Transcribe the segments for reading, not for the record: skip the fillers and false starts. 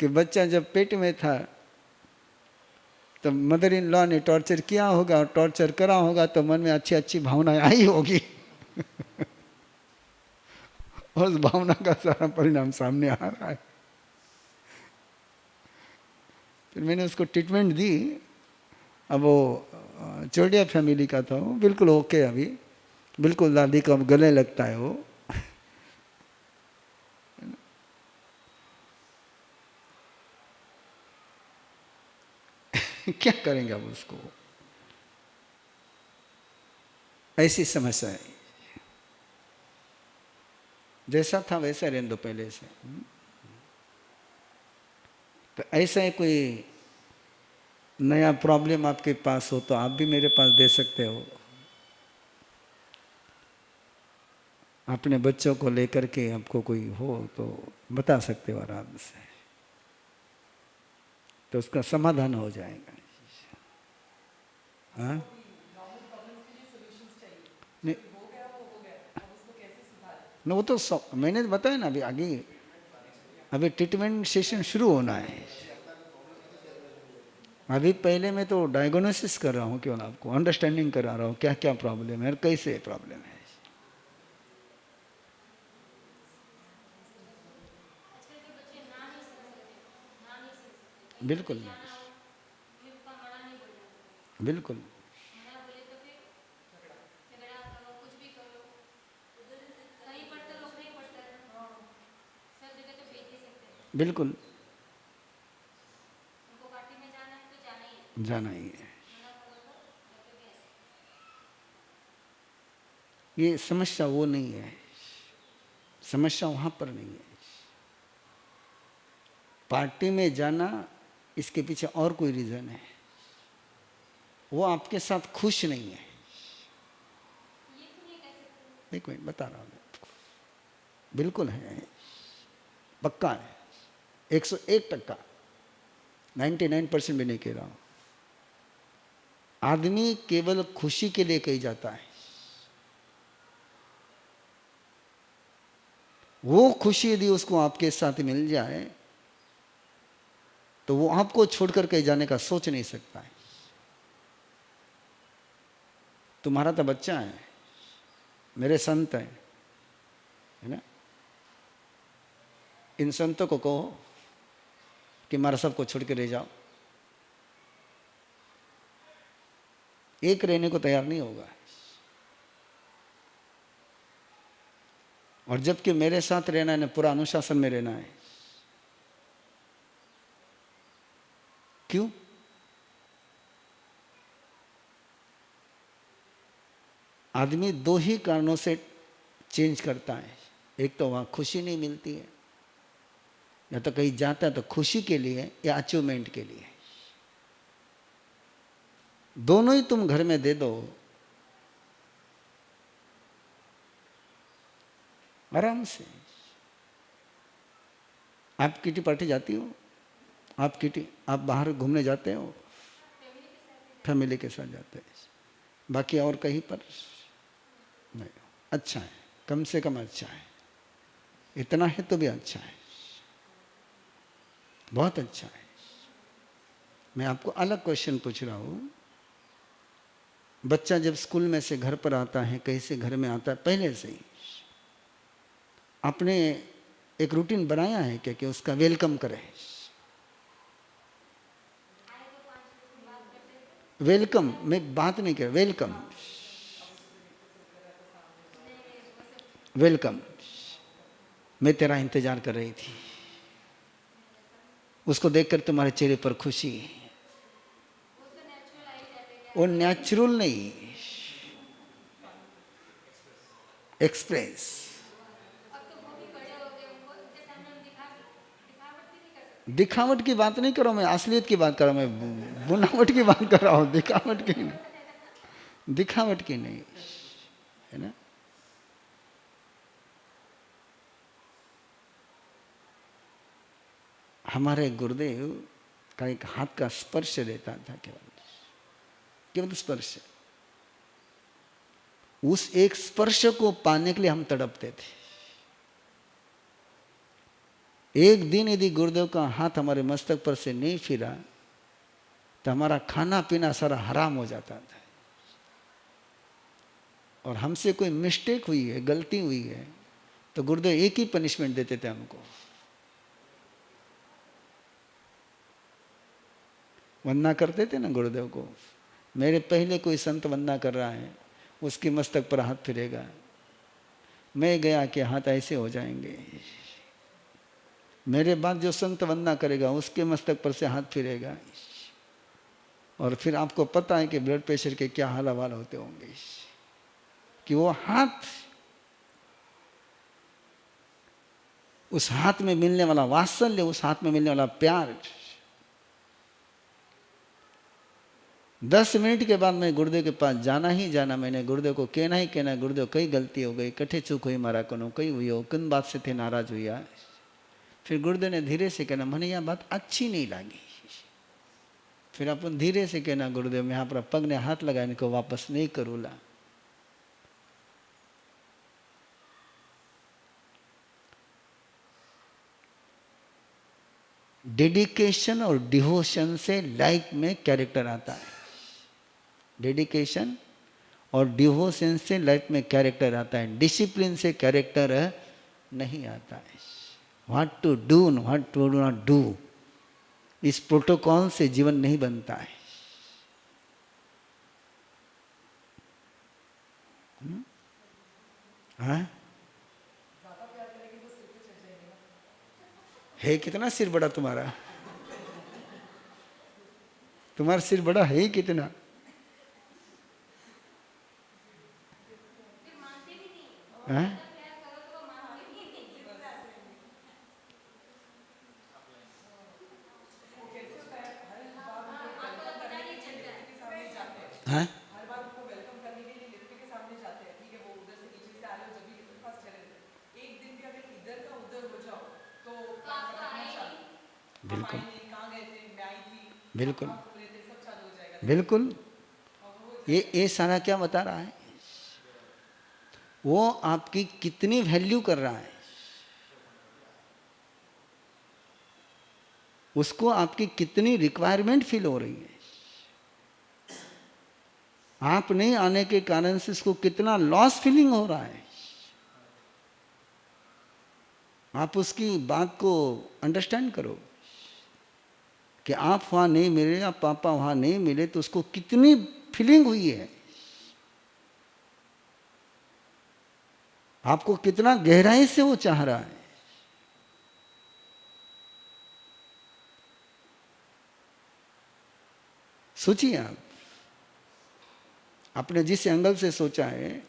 कि बच्चा जब पेट में था तो मदर इन लॉ ने टॉर्चर किया होगा और टॉर्चर करा होगा तो मन में अच्छी अच्छी भावनाएं आई होगी और उस भावना का सारा परिणाम सामने आ रहा है। फिर मैंने उसको ट्रीटमेंट दी। अब वो चोटिया फैमिली का था, वो बिल्कुल ओके अभी, बिल्कुल दादी को अब गले लगता है वो। क्या करेंगे अब उसको, ऐसी समस्या है। जैसा था वैसा रहने दो पहले से। तो ऐसा है कोई नया प्रॉब्लम आपके पास हो तो आप भी मेरे पास दे सकते हो। अपने बच्चों को लेकर के आपको कोई हो तो बता सकते हो आराम से, तो उसका समाधान हो जाएगा। हाँ नहीं, न वो तो मैंने बताया ना, अभी आगे अभी ट्रीटमेंट सेशन शुरू होना है। अभी पहले मैं तो डायग्नोसिस कर रहा हूँ, क्यों ना आपको अंडरस्टैंडिंग करा रहा हूँ क्या क्या प्रॉब्लम है और कैसे प्रॉब्लम है। बिल्कुल बिल्कुल बिल्कुल जाना ही है। ये समस्या वो नहीं है, समस्या वहां पर नहीं है। पार्टी में जाना इसके पीछे और कोई रीजन है, वो आपके साथ खुश नहीं है। एक मिनट बता रहा हूं मैं आपको, बिल्कुल है, पक्का है, 101%, 99% भी नहीं कह रहा हूं। आदमी केवल खुशी के लिए कही जाता है, वो खुशी यदि उसको आपके साथ मिल जाए तो वो आपको छोड़कर कहीं जाने का सोच नहीं सकता है। तुम्हारा तो बच्चा है, मेरे संत है ना, इन संतों को कहो कि मारा सबको छोड़ के रह जाओ, एक रहने को तैयार नहीं होगा। और जबकि मेरे साथ रहना है ना, पूरा अनुशासन में रहना है। क्यों? आदमी दो ही कारणों से चेंज करता है, एक तो वहां खुशी नहीं मिलती है, या तो कहीं जाता है तो खुशी के लिए या अचीवमेंट के लिए। दोनों ही तुम घर में दे दो, आराम से। आप किटी पार्टी जाती हो, आप बाहर घूमने जाते हो, फैमिली के साथ जाते हैं, बाकी और कहीं पर नहीं। अच्छा है, कम से कम अच्छा है, इतना है तो भी अच्छा है, बहुत अच्छा है। मैं आपको अलग क्वेश्चन पूछ रहा हूं। बच्चा जब स्कूल में से घर पर आता है, कहीं से घर में आता है, पहले से ही आपने एक रूटीन बनाया है क्या कि उसका वेलकम करें? वेलकम, मैं बात नहीं कर, वेलकम, वेलकम, मैं तेरा इंतजार कर रही थी, उसको देखकर तुम्हारे चेहरे पर खुशी, वो नेचुरल नहीं, एक्सप्रेस। दिखावट की बात नहीं कर रहा हूं मैं, असलियत की बात कर रहा हूं मैं, बुनावट की बात कर रहा हूं, दिखावट की नहीं, दिखावट की नहीं, है ना। हमारे गुरुदेव का एक हाथ का स्पर्श रहता था, केवल केवल स्पर्श। उस एक स्पर्श को पाने के लिए हम तड़पते थे। एक दिन यदि गुरुदेव का हाथ हमारे मस्तक पर से नहीं फिरा तो हमारा खाना पीना सारा हराम हो जाता था। और हमसे कोई मिस्टेक हुई है, गलती हुई है, तो गुरुदेव एक ही पनिशमेंट देते थे हमको, वंदना करते थे ना गुरुदेव को। मेरे पहले कोई संत वंदना कर रहा है, उसके मस्तक पर हाथ फिरेगा, मैं गया कि हाथ ऐसे हो जाएंगे। मेरे बाद जो संत वंदना करेगा उसके मस्तक पर से हाथ फिरेगा, और फिर आपको पता है कि ब्लड प्रेशर के क्या हाल हवाल होते होंगे, कि वो हाथ, उस हाथ में मिलने वाला वात्सल्य, उस हाथ में मिलने वाला प्यार। 10 मिनट के बाद मैं गुरुदेव के पास जाना ही जाना, मैंने गुरुदेव को कहना ही कहना, गुरुदेव कई गलती हो गई, कठे चूक हुई मारा कनो, कई हुई हो, किन बात से थे नाराज हुआ। फिर गुरुदेव ने धीरे से कहना, मैंने यह बात अच्छी नहीं लगी। फिर अपन धीरे से कहना, गुरुदेव मैं यहाँ पर पग ने हाथ लगा, इनको वापस नहीं करूँगा। डेडिकेशन और डिवोशन से लाइफ में कैरेक्टर आता है। डेडिकेशन और डिवोशन से लाइफ में कैरेक्टर आता है, डिसिप्लिन से कैरेक्टर नहीं आता है। What to do, what to not do, इस प्रोटोकॉल से जीवन नहीं बनता है। हाँ? है कितना सिर बड़ा तुम्हारा? तुम्हारा सिर बड़ा है ही कितना? हाँ? हाँ? बिल्कुल बिल्कुल बिल्कुल। ये सारा क्या बता रहा है? वो आपकी कितनी वैल्यू कर रहा है, उसको आपकी कितनी रिक्वायरमेंट फील हो रही है, आप नहीं आने के कारण से इसको कितना लॉस फीलिंग हो रहा है। आप उसकी बात को अंडरस्टैंड करो कि आप वहां नहीं मिले, आप पापा वहां नहीं मिले, तो उसको कितनी फीलिंग हुई है, आपको कितना गहराई से वो चाह रहा है। सोचिए आप, आपने जिस एंगल से सोचा है,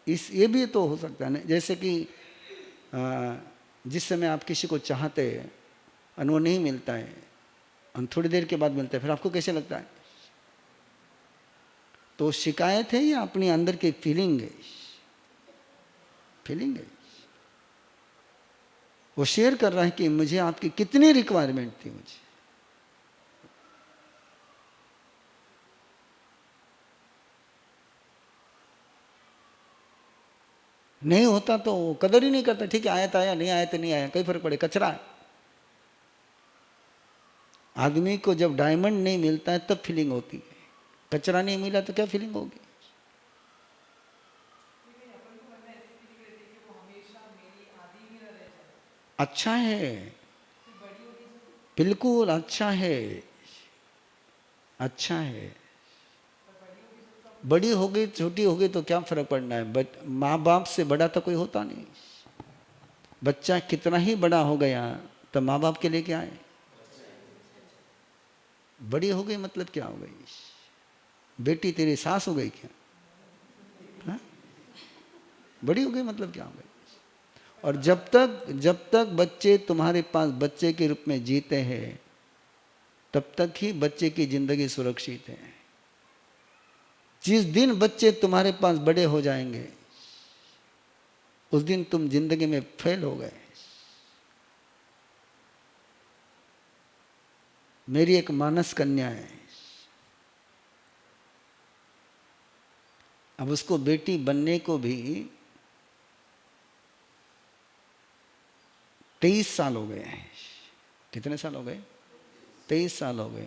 इस ये भी तो हो सकता है ना, जैसे कि जिस समय आप किसी को चाहते हैं और वो नहीं मिलता है, और थोड़ी देर के बाद मिलता है, फिर आपको कैसे लगता है? तो शिकायत है या अपनी अंदर की फीलिंग है? फीलिंग है। वो शेयर कर रहा है कि मुझे आपकी कितनी रिक्वायरमेंट थी, मुझे नहीं होता तो कदर ही नहीं करता। ठीक है, आया तो आया, नहीं आया तो नहीं आया, कोई फर्क पड़े, कचरा है। आदमी को जब डायमंड नहीं मिलता है तब फीलिंग होती है, कचरा नहीं मिला तो क्या फीलिंग होगी? अच्छा है, बिल्कुल अच्छा है, अच्छा है। बड़ी हो गई छोटी हो गई तो क्या फर्क पड़ना है, बट माँ बाप से बड़ा तो कोई होता नहीं। बच्चा कितना ही बड़ा हो गया तो माँ बाप के लिए क्या है? बड़ी हो गई मतलब क्या हो गई? बेटी तेरी सास हो गई क्या? हा? बड़ी हो गई मतलब क्या हो गई? और जब तक बच्चे तुम्हारे पास बच्चे के रूप में जीते हैं, तब तक ही बच्चे की जिंदगी सुरक्षित है। जिस दिन बच्चे तुम्हारे पास बड़े हो जाएंगे, उस दिन तुम जिंदगी में फेल हो गए। मेरी एक मानस कन्या है, अब उसको बेटी बनने को भी 23 साल हो गए हैं। कितने साल हो गए? 23 साल हो गए।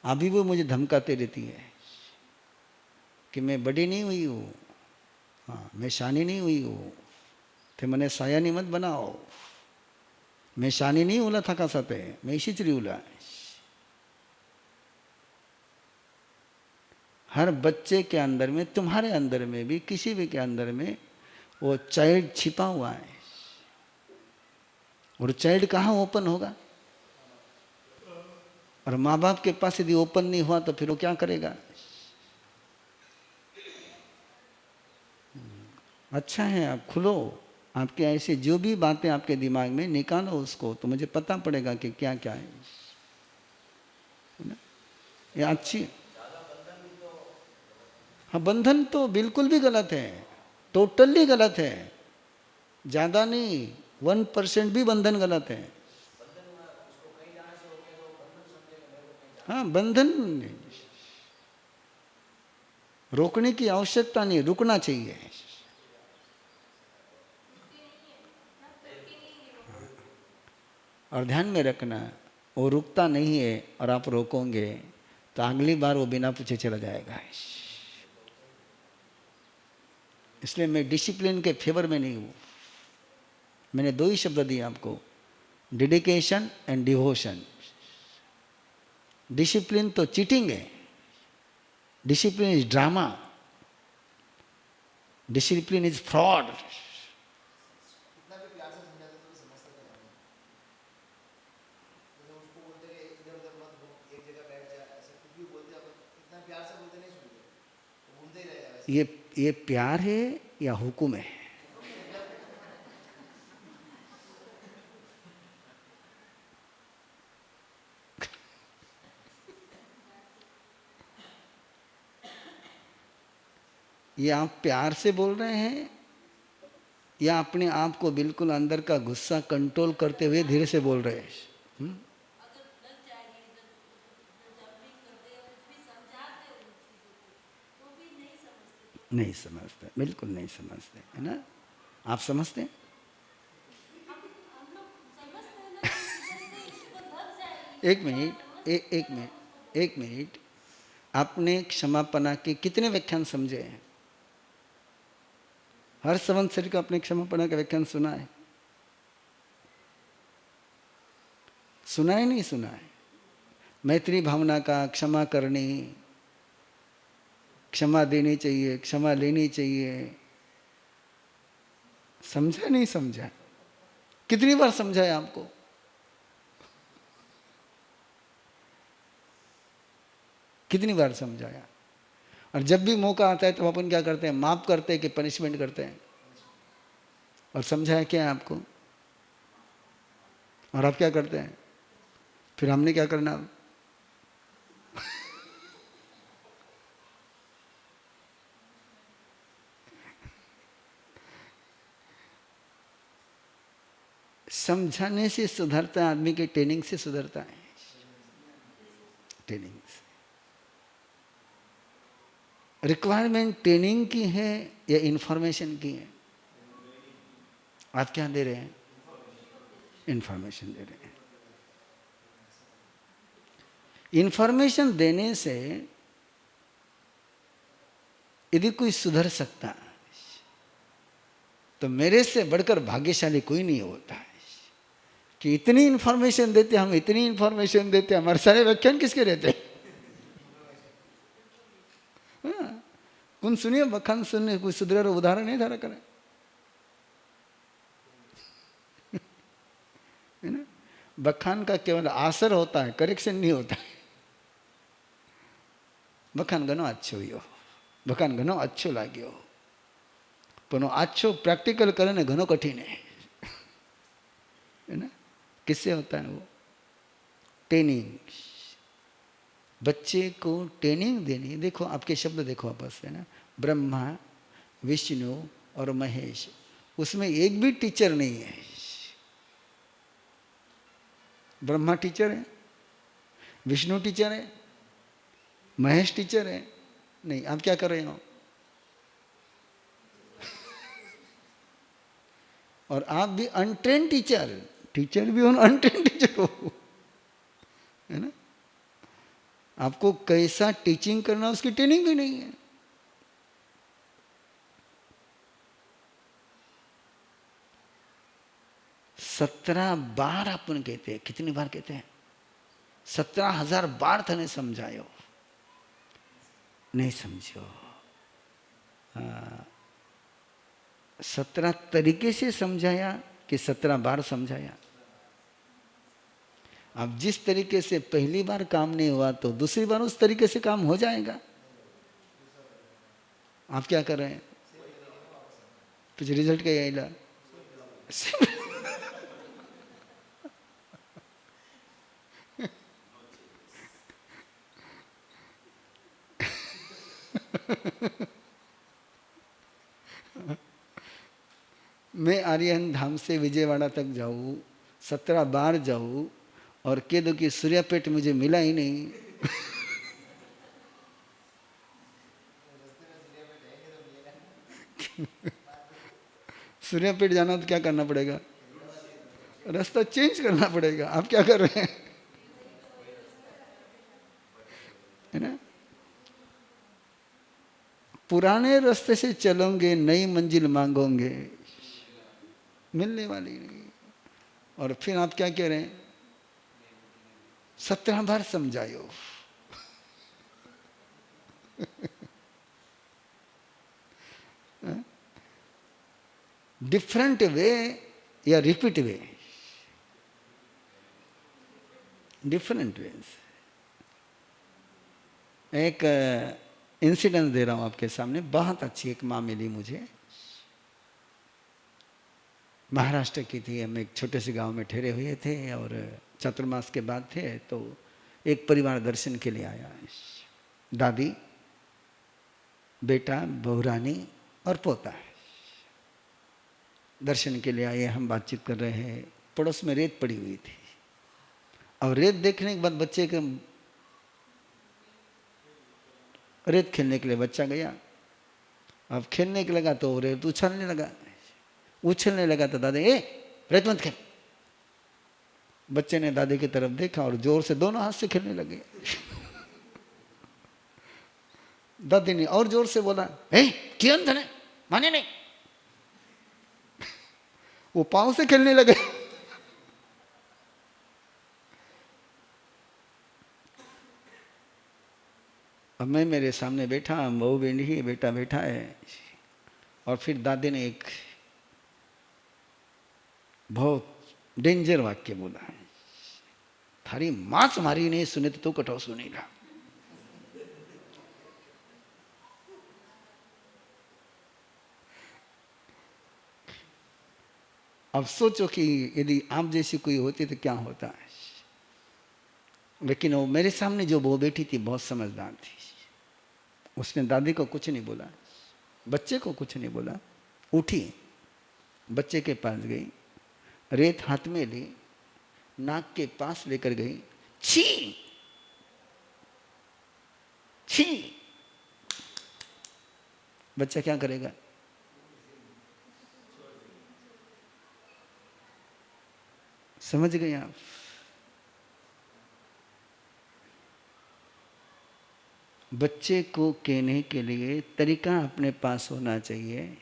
अभी वो मुझे धमकाते रहती है कि मैं बड़ी नहीं हुई हूँ, हाँ मैं शानी नहीं हुई हूँ, थे मने सायानी मत बनाओ, मैं शानी नहीं उला थका सते, मैं इसी चरी उला। हर बच्चे के अंदर में, तुम्हारे अंदर में भी, किसी भी के अंदर में वो चाइल्ड छिपा हुआ है। और चाइल्ड कहाँ ओपन होगा? और माँ बाप के पास यदि ओपन नहीं हुआ तो फिर वो क्या करेगा? अच्छा है आप खुलो, आपके ऐसे जो भी बातें आपके दिमाग में निकालो उसको, तो मुझे पता पड़ेगा कि क्या क्या है ना? ये अच्छी। हाँ बंधन तो बिल्कुल भी गलत है, टोटली गलत है। ज्यादा नहीं, 1% भी बंधन गलत है। हाँ बंधन रोकने की आवश्यकता नहीं, रुकना चाहिए। और ध्यान में रखना, वो रुकता नहीं है और आप रोकोगे तो अगली बार वो बिना पूछे चला जाएगा। इसलिए मैं डिसिप्लिन के फेवर में नहीं हूँ। मैंने 2 ही शब्द दिए आपको, डेडिकेशन एंड डिवोशन। डिसिप्लिन तो चीटिंग है, discipline is drama, discipline is fraud. ये प्यार है या हुक्म है? ये आप प्यार से बोल रहे हैं या अपने आप को बिल्कुल अंदर का गुस्सा कंट्रोल करते हुए धीरे से बोल रहे हैं? नहीं समझते, बिल्कुल नहीं समझते, है ना? आप समझते हैं? एक मिनट, एक मिनट, एक मिनट। आपने क्षमापना के कितने व्याख्यान समझे हैं? हर संवत्सर का आपने क्षमापना का व्याख्यान सुना है? सुना है नहीं सुना है? मैत्री भावना का, क्षमा करनी, क्षमा देनी चाहिए, क्षमा लेनी चाहिए, समझा नहीं समझा? कितनी बार समझाया आपको? कितनी बार समझाया? और जब भी मौका आता है तो अपन क्या करते हैं? माफ करते हैं कि पनिशमेंट करते हैं? और समझाया क्या है आपको? और आप क्या करते हैं? फिर हमने क्या करना? समझाने से सुधरता है आदमी, के ट्रेनिंग से सुधरता है? ट्रेनिंग से। रिक्वायरमेंट ट्रेनिंग की है या इंफॉर्मेशन की है? आप क्या दे रहे हैं? इंफॉर्मेशन दे रहे हैं। इंफॉर्मेशन देने से यदि कोई सुधर सकता है तो मेरे से बढ़कर भाग्यशाली कोई नहीं होता है कि इतनी इंफॉर्मेशन देते, हम इतनी इंफॉर्मेशन देते, हमारे सारे व्याख्यान किसके रहते हैं? हाँ, कौन सुनिए बखान सुनने कोई सुधरे उदाहरण नहीं धारा करे, है ना? बखान का केवल आसर होता है, करेक्शन नहीं होता है। बखान घणो अच्छो हुयो, बखान घणो अच्छो लाग्यो, पर अच्छो प्रैक्टिकल करने घणो कठिन है ना? किससे होता है वो? ट्रेनिंग। बच्चे को ट्रेनिंग देनी। देखो आपके शब्द देखो आपस है ना, ब्रह्मा, विष्णु और महेश, उसमें एक भी टीचर नहीं है। ब्रह्मा टीचर है, विष्णु टीचर है, महेश टीचर है नहीं। आप क्या कर रहे हो? और आप भी अनट्रेन टीचर, टीचर भी हो ना अनट्रेन टीचर हो, है ना। आपको कैसा टीचिंग करना उसकी ट्रेनिंग भी नहीं है। सत्रह बार अपन कहते हैं, कितनी बार कहते हैं? 17,000 बार थने समझायो, नहीं समझो। 17 तरीके से समझाया कि 17 बार समझाया। अब जिस तरीके से पहली बार काम नहीं हुआ तो दूसरी बार उस तरीके से काम हो जाएगा। आप क्या कर रहे हैं? तुझे रिजल्ट क्या आएगा? मैं आर्यन धाम से विजयवाड़ा तक जाऊँ, 17 बार जाऊँ और कह दो कि सूर्यापेट मुझे मिला ही नहीं। सूर्यापेट जाना तो क्या करना पड़ेगा? रास्ता चेंज करना पड़ेगा। आप क्या कर रहे हैं? है ना। पुराने रास्ते से चलोगे, नई मंजिल मांगोगे, मिलने वाली नहीं। और फिर आप क्या कह रहे हैं? 17 बार समझायो। डिफरेंट वे या रिपीट वे? Different way. एक इंसिडेंस दे रहा हूं आपके सामने। बहुत अच्छी एक माँ मिली मुझे, महाराष्ट्र की थी। हम एक छोटे से गांव में ठहरे हुए थे और चतुर्मास के बाद थे, तो एक परिवार दर्शन के लिए आया। दादी, बेटा, बहुरानी और पोता दर्शन के लिए आए। हम बातचीत कर रहे हैं, पड़ोस में रेत पड़ी हुई थी। और रेत देखने के बाद बच्चे के रेत खेलने के लिए बच्चा गया। अब खेलने के लगा तो रेत उछलने लगा तो दादी, ए रेत मत खेल। बच्चे ने दादी की तरफ देखा और जोर से दोनों हाथ से खेलने लगे। दादी ने और जोर से बोला, ए किरण धने माने नहीं। वो पांव से खेलने लगे। अब मैं मेरे सामने बैठा, बहू बेटी बेटा बैठा है। और फिर दादी ने एक बहुत डेंजर वाक्य बोला, थारी मां तुम्हारी नहीं सुने तो तू कटो सुनेगा। अब सोचो कि यदि आप जैसी कोई होती तो क्या होता है। लेकिन वो मेरे सामने जो वो बैठी थी बहुत समझदार थी। उसने दादी को कुछ नहीं बोला, बच्चे को कुछ नहीं बोला। उठी, बच्चे के पास गई, रेत हाथ में ली, नाक के पास लेकर गई, छी छी। बच्चा क्या करेगा? समझ गए आप? बच्चे को कहने के लिए तरीका अपने पास होना चाहिए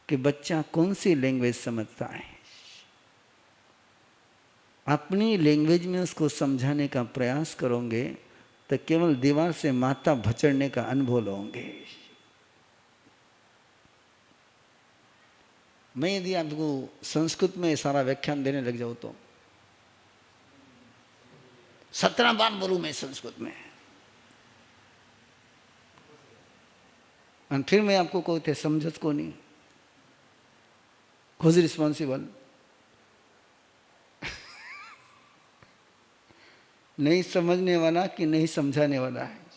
कि बच्चा कौन सी लैंग्वेज समझता है। अपनी लैंग्वेज में उसको समझाने का प्रयास करोगे तो केवल दीवार से माथा भचड़ने का अनुभव लोगे। मैं यदि आपको संस्कृत में सारा व्याख्यान देने लग जाऊं तो 17 बार बोलूं मैं संस्कृत में, और फिर मैं आपको कहते समझत को नहीं, हुज रिस्पॉन्सिबल? नहीं समझने वाला कि नहीं समझाने वाला है?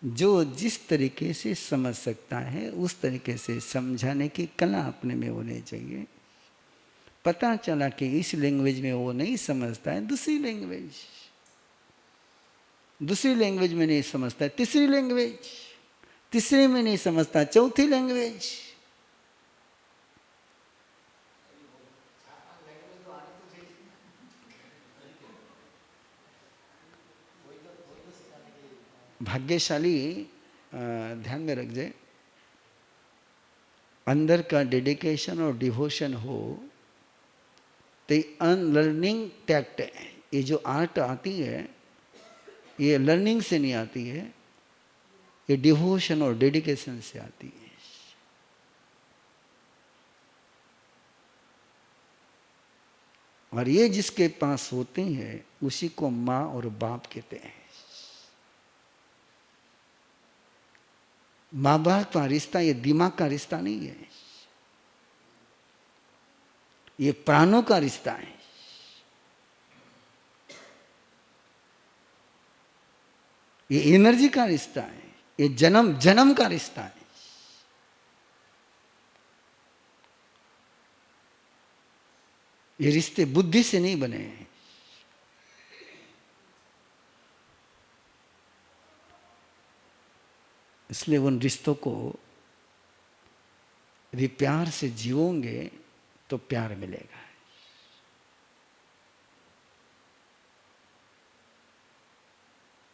जो जिस तरीके से समझ सकता है उस तरीके से समझाने की कला अपने में होनी चाहिए। पता चला कि इस लैंग्वेज में वो नहीं समझता है, दूसरी लैंग्वेज में नहीं समझता है, तीसरी में नहीं समझता, चौथी लैंग्वेज। भाग्यशाली ध्यान में रखिए, अंदर का डेडिकेशन और डिवोशन हो तो अनलर्निंग टैक्ट है। ये जो आर्ट आती है ये लर्निंग से नहीं आती है, ये डिवोशन और डेडिकेशन से आती है। और ये जिसके पास होते हैं उसी को माँ और बाप कहते हैं। माँ बाप का रिश्ता ये दिमाग का रिश्ता नहीं है, ये प्राणों का रिश्ता है। ये एनर्जी का रिश्ता है, ये जन्म जन्म का रिश्ता है। ये रिश्ते बुद्धि से नहीं बने हैं। इसलिए उन रिश्तों को यदि प्यार से जीवोगे तो प्यार मिलेगा।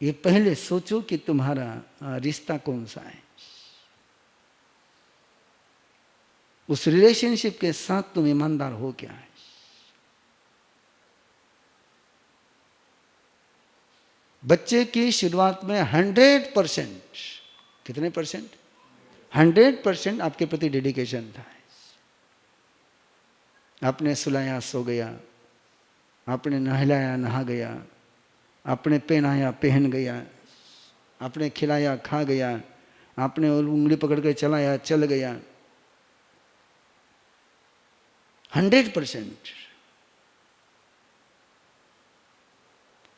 ये पहले सोचो कि तुम्हारा रिश्ता कौन सा है, उस रिलेशनशिप के साथ तुम ईमानदार हो क्या है। बच्चे की शुरुआत में 100%, कितने परसेंट, 100% आपके प्रति डेडिकेशन था। आपने सुलाया सो गया, आपने नहलाया नहा गया, आपने पहनाया पहन गया, आपने खिलाया खा गया, आपने उंगली पकड़ के चलाया चल गया। 100%।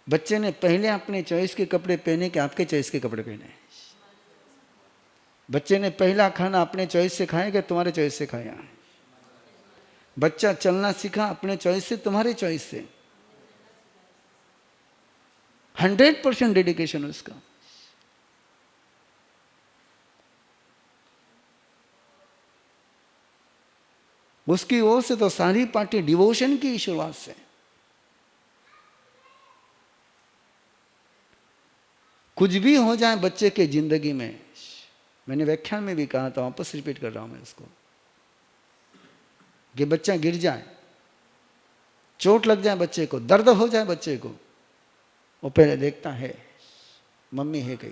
बच्चे ने पहले अपने चॉइस के कपड़े पहने कि आपके चॉइस के कपड़े पहने। बच्चे ने पहला खाना अपने चॉइस से खाया कि तुम्हारे चॉइस से खाया। बच्चा चलना सीखा अपने चॉइस से तुम्हारे चॉइस से। 100% डेडिकेशन उसका। उसकी ओर से तो सारी पार्टी डिवोशन की शुरुआत से। कुछ भी हो जाए बच्चे के जिंदगी में, मैंने व्याख्यान में भी कहा था, वापस रिपीट कर रहा हूं मैं इसको, कि बच्चा गिर जाए, चोट लग जाए बच्चे को, दर्द हो जाए बच्चे को, वो पहले देखता है मम्मी है कहीं।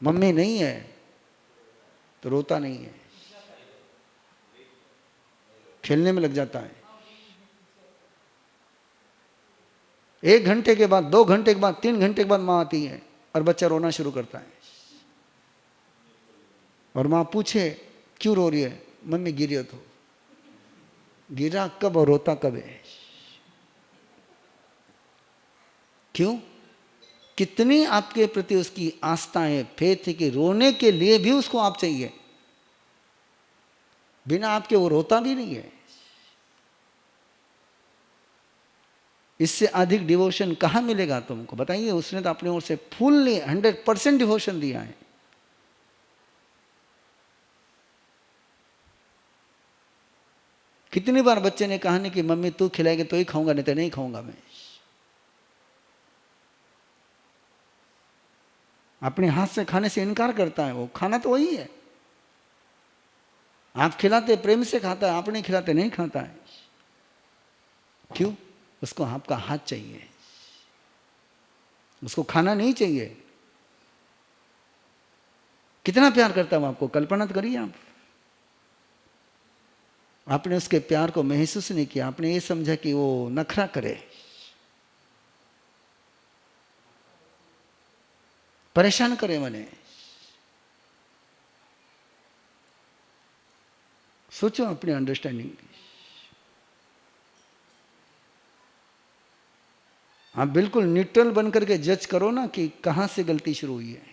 मम्मी नहीं है तो रोता नहीं है, खेलने में लग जाता है। 1 घंटे के बाद, 2 घंटे के बाद, 3 घंटे के बाद माँ आती है और बच्चा रोना शुरू करता है। और माँ पूछे क्यों रो रही है, मम्मी गिरी हो तो। गिरा कब और रोता कब है? क्यों? कितनी आपके प्रति उसकी आस्था है, फेथ है कि रोने के लिए भी उसको आप चाहिए। बिना आपके वो रोता भी नहीं है। इससे अधिक डिवोशन कहां मिलेगा तुमको, बताइए। उसने तो अपने ओर से फुल्ली 100% डिवोशन दिया है। कितनी बार बच्चे ने कहा नहीं कि मम्मी तू खिलाएगी तो ही खाऊंगा, नहीं तो नहीं खाऊंगा मैं। अपने हाथ से खाने से इनकार करता है। वो खाना तो वही है, आप खिलाते प्रेम से खाता है, आप नहीं खिलाते नहीं खाता है। क्यों? उसको आपका हाथ चाहिए, उसको खाना नहीं चाहिए। कितना प्यार करता है वो आपको, कल्पना तो करिए आप। आपने उसके प्यार को महसूस नहीं किया, आपने ये समझा कि वो नखरा करे, परेशान करे मने। सोचो अपनी अंडरस्टैंडिंग की। आप बिल्कुल न्यूट्रल बन करके जज करो ना कि कहां से गलती शुरू हुई है।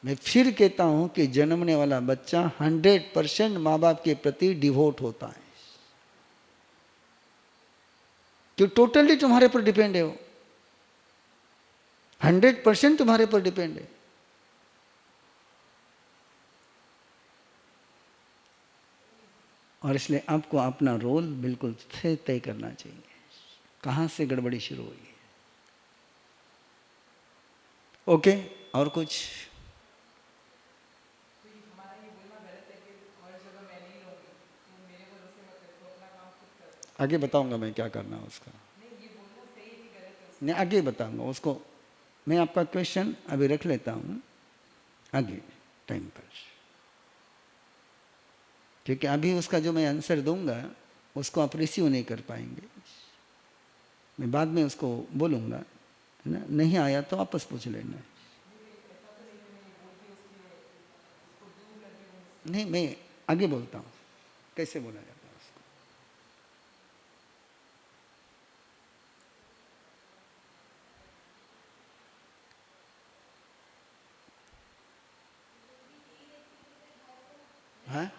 मैं फिर कहता हूं कि जन्मने वाला बच्चा 100% माँ बाप के प्रति डिवोट होता है, कि टोटली तुम्हारे पर डिपेंड है। वो 100% तुम्हारे पर डिपेंड है। और इसलिए आपको अपना रोल बिल्कुल तय करना चाहिए। कहाँ से गड़बड़ी शुरू हुई? ओके, और कुछ? आगे बताऊंगा मैं क्या करना है उसका। नहीं, आगे बताऊंगा उसको। मैं आपका क्वेश्चन अभी रख लेता हूँ आगे टाइम पर, क्योंकि अभी उसका जो मैं आंसर दूंगा उसको आप रिसीव नहीं कर पाएंगे। मैं बाद में उसको बोलूँगा ना, नहीं आया तो वापस पूछ लेना। नहीं, मैं आगे बोलता हूँ कैसे बोला जाता है उसको। हाँ,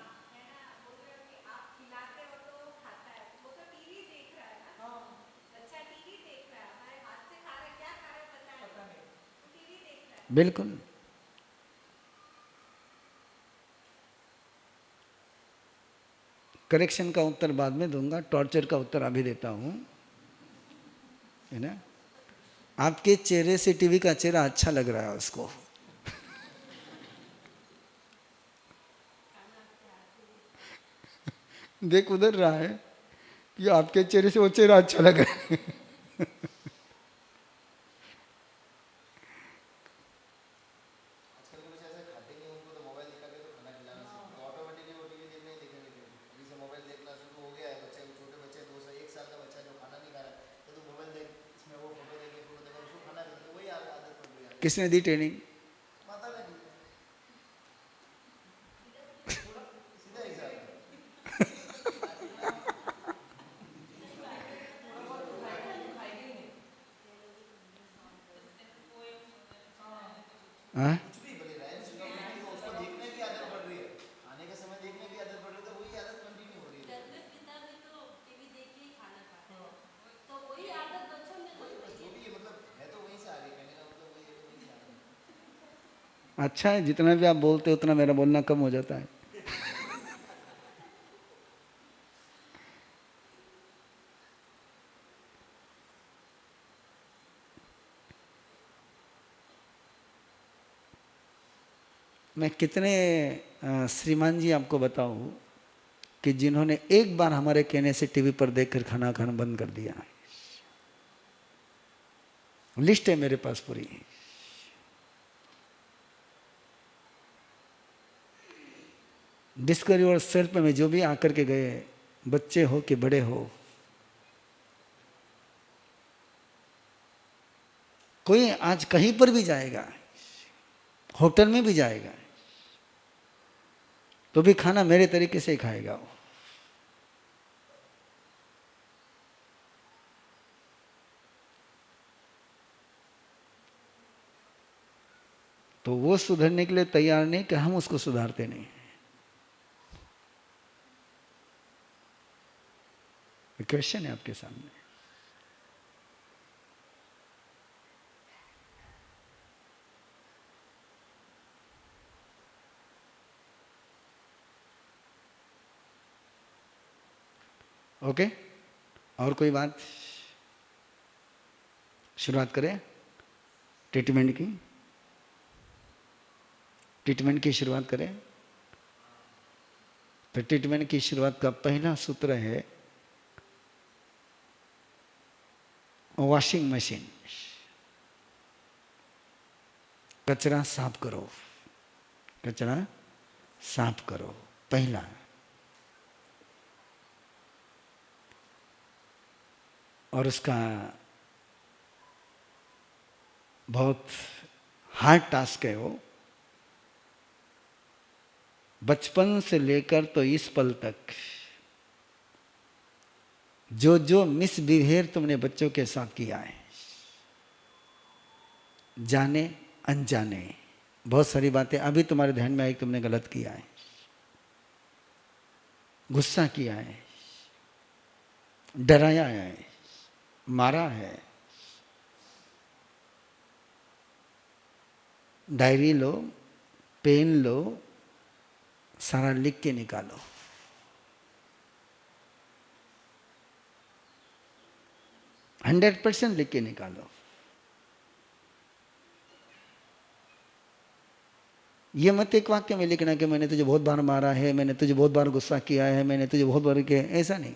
बिल्कुल। करेक्शन का उत्तर बाद में दूंगा, टॉर्चर का उत्तर अभी देता हूँ, है ना। आपके चेहरे से टीवी का चेहरा अच्छा लग रहा है उसको। देख उधर रहा है कि आपके चेहरे से वो चेहरा अच्छा लग रहा है। किसने दी ट्रेनिंग? हाँ, अच्छा है, जितना भी आप बोलते हो उतना मेरा बोलना कम हो जाता है। मैं कितने श्रीमान जी आपको बताऊं कि जिन्होंने एक बार हमारे कहने से टीवी पर देखकर खाना खाना बंद कर दिया। लिस्ट है मेरे पास पूरी। डिस्कवरी और सेल्फ में जो भी आकर के गए, बच्चे हो कि बड़े हो, कोई आज कहीं पर भी जाएगा, होटल में भी जाएगा, तो भी खाना मेरे तरीके से ही खाएगा वो। तो वो सुधरने के लिए तैयार नहीं कि हम उसको सुधारते नहीं। क्वेश्चन है आपके सामने। ओके, और कोई बात? शुरुआत करें ट्रीटमेंट की। ट्रीटमेंट की शुरुआत करें। तो ट्रीटमेंट की शुरुआत का पहला सूत्र है वॉशिंग मशीन। कचरा साफ करो, कचरा साफ करो, पहला। और उसका बहुत हार्ड टास्क है वो। बचपन से लेकर तो इस पल तक जो जो मिसबिहेव तुमने बच्चों के साथ किया है, जाने अनजाने, बहुत सारी बातें अभी तुम्हारे ध्यान में आई, तुमने गलत किया है, गुस्सा किया है, डराया है, मारा है। डायरी लो, पेन लो, सारा लिख के निकालो। 100% लिख के निकालो। ये मत एक वाक्य में लिखना कि मैंने तुझे बहुत बार मारा है, मैंने तुझे बहुत बार गुस्सा किया है, मैंने तुझे बहुत बार किया, ऐसा नहीं।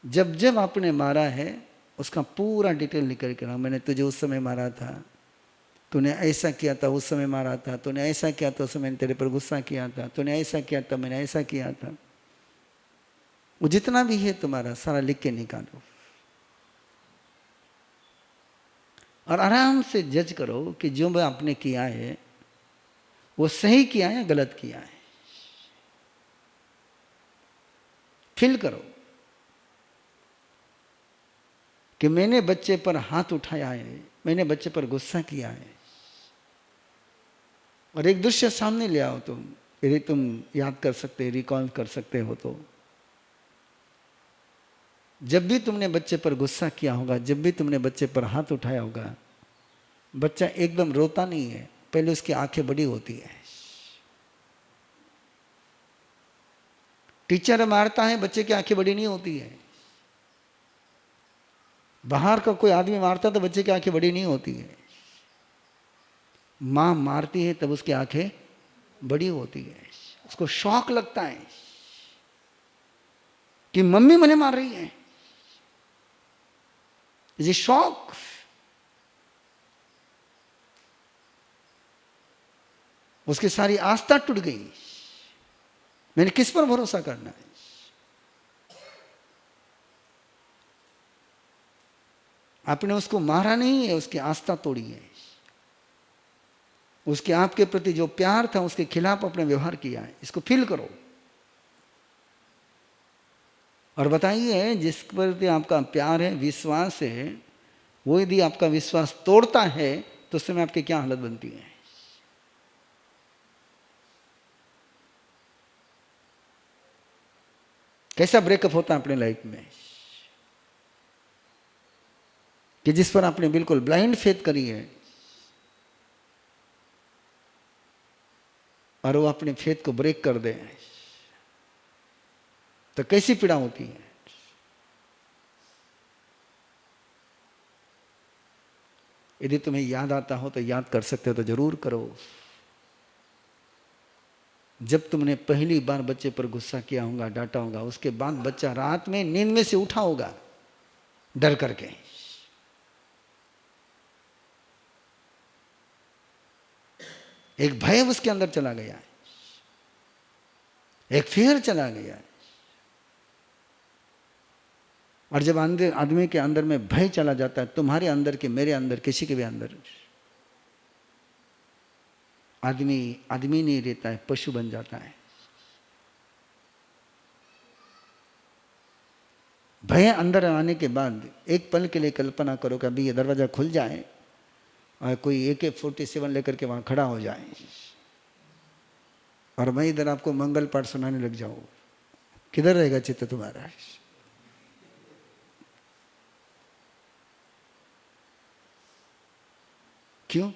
जब जब आपने मारा है उसका पूरा डिटेल निकल के रहा। मैंने तुझे उस समय मारा था, तूने ऐसा किया था, उस समय मारा था, तूने ऐसा किया था, उस समय मैंने तेरे पर गुस्सा किया था, तूने ऐसा किया था, मैंने ऐसा किया था। वो जितना भी है तुम्हारा सारा लिख के निकालो और आराम से जज करो कि जो भी आपने किया है वो सही किया है या गलत किया है। फील करो कि मैंने बच्चे पर हाथ उठाया है, मैंने बच्चे पर गुस्सा किया है। और एक दृश्य सामने ले आओ तुम, यदि तुम याद कर सकते, रिकॉल कर सकते हो तो। जब भी तुमने बच्चे पर गुस्सा किया होगा, जब भी तुमने बच्चे पर हाथ उठाया होगा, बच्चा एकदम रोता नहीं है, पहले उसकी आंखें बड़ी होती है। टीचर मारता है, बच्चे की आंखें बड़ी नहीं होती है। बाहर का कोई आदमी मारता है तो बच्चे की आंखें बड़ी नहीं होती है। मां मारती है तब उसकी आंखें बड़ी होती है। उसको शौक लगता है कि मम्मी मुझे मार रही है, ये शौक। उसकी सारी आस्था टूट गई। मैंने किस पर भरोसा करना है? आपने उसको मारा नहीं है, उसकी आस्था तोड़ी है। उसके आपके प्रति जो प्यार था उसके खिलाफ अपने व्यवहार किया है। इसको फील करो और बताइए जिस प्रति आपका प्यार है, विश्वास है, वो यदि आपका विश्वास तोड़ता है तो उस समय आपकी क्या हालत बनती है? कैसा ब्रेकअप होता है अपने लाइफ में कि जिस पर आपने बिल्कुल ब्लाइंड फेथ करी है और वो अपने फेथ को ब्रेक कर दे, तो कैसी पीड़ा होती है? यदि तुम्हें याद आता हो तो याद कर सकते हो तो जरूर करो। जब तुमने पहली बार बच्चे पर गुस्सा किया होगा, डांटा होगा, उसके बाद बच्चा रात में नींद में से उठा होगा डर करके। एक भय उसके अंदर चला गया है, एक फियर चला गया है। और जब आदमी के अंदर में भय चला जाता है, तुम्हारे अंदर के, मेरे अंदर, किसी के भी अंदर, आदमी आदमी नहीं रहता है, पशु बन जाता है। भय अंदर आने के बाद एक पल के लिए कल्पना करो कि अभी ये दरवाजा खुल जाए और कोई AK-47 लेकर के वहां खड़ा हो जाए और मैं इधर आपको मंगल पाठ सुनाने लग जाऊं, किधर रहेगा चित्त तुम्हारा? क्यों?